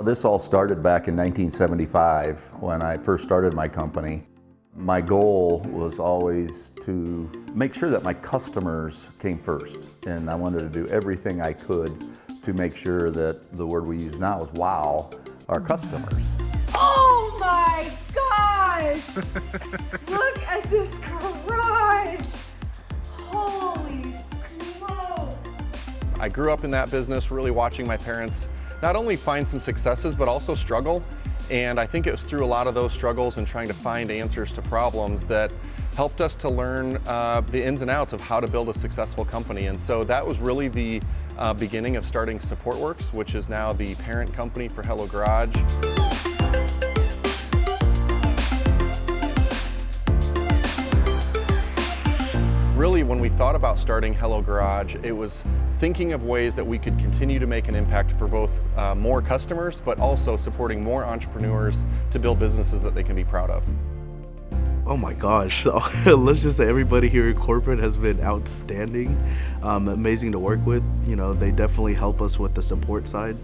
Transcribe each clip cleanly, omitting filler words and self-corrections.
this all started back in 1975 when I first started my company. My goal was always to make sure that my customers came first, and I wanted to do everything I could to make sure that the word we use now is wow our customers. Oh my gosh! Look at this garage! Holy smoke! I grew up in that business, really watching my parents not only find some successes, but also struggle. And I think it was through a lot of those struggles and trying to find answers to problems that helped us to learn the ins and outs of how to build a successful company. And so that was really the beginning of starting SupportWorks, which is now the parent company for Hello Garage. Really, when we thought about starting Hello Garage, it was thinking of ways that we could continue to make an impact for both more customers, but also supporting more entrepreneurs to build businesses that they can be proud of. Oh my gosh, let's just say everybody here in corporate has been outstanding, amazing to work with. You know, they definitely help us with the support side.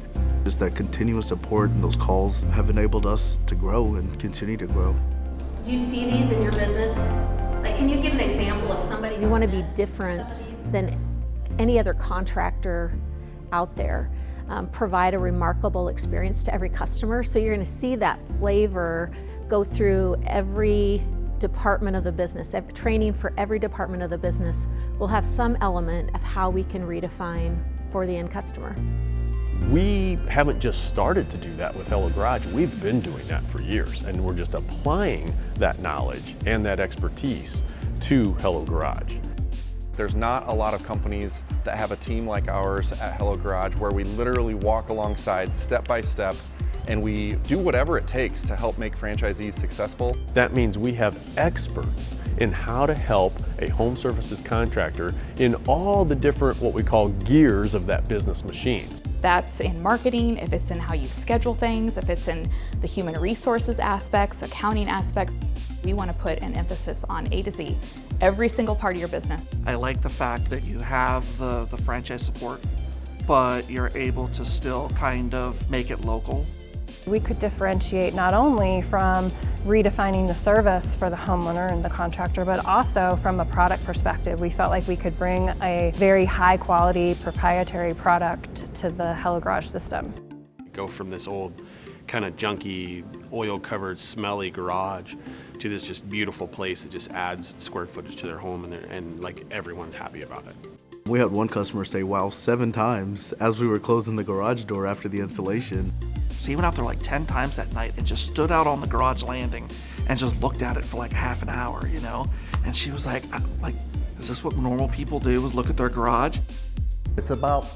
Just that continuous support and those calls have enabled us to grow and continue to grow. Do you see these in your business? Like, can you give an example of somebody? We want to be different than any other contractor out there. Provide a remarkable experience to every customer. So you're going to see that flavor go through every department of the business. Training for every department of the business will have some element of how we can redefine for the end customer. We haven't just started to do that with Hello Garage. We've been doing that for years, and we're just applying that knowledge and that expertise to Hello Garage. There's not a lot of companies that have a team like ours at Hello Garage where we literally walk alongside step by step and we do whatever it takes to help make franchisees successful. That means we have experts in how to help a home services contractor in all the different what we call gears of that business machine. That's in marketing, if it's in how you schedule things, if it's in the human resources aspects, accounting aspects. We want to put an emphasis on A to Z, every single part of your business. I like the fact that you have the franchise support, but you're able to still kind of make it local. We could differentiate not only from redefining the service for the homeowner and the contractor, but also from a product perspective. We felt like we could bring a very high quality proprietary product to the Hello Garage system. Go from this old kind of junky, oil covered, smelly garage to this just beautiful place that just adds square footage to their home, and like everyone's happy about it. We had one customer say wow 7 times as we were closing the garage door after the installation. So he went out there like 10 times that night and just stood out on the garage landing and just looked at it for like half an hour, you know? And she was like, is this what normal people do, is look at their garage? It's about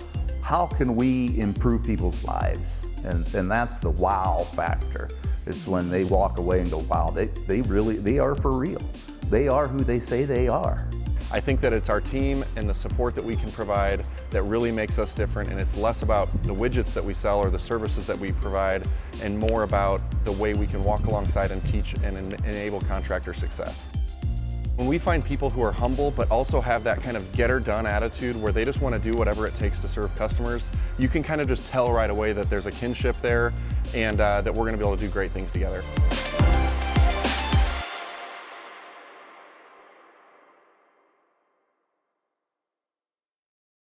how can we improve people's lives, and that's the wow factor. It's when they walk away and go, wow, they are for real. They are who they say they are. I think that it's our team and the support that we can provide that really makes us different, and it's less about the widgets that we sell or the services that we provide and more about the way we can walk alongside and teach and enable contractor success. When we find people who are humble but also have that kind of get-her-done attitude where they just want to do whatever it takes to serve customers, you can kind of just tell right away that there's a kinship there and that we're going to be able to do great things together.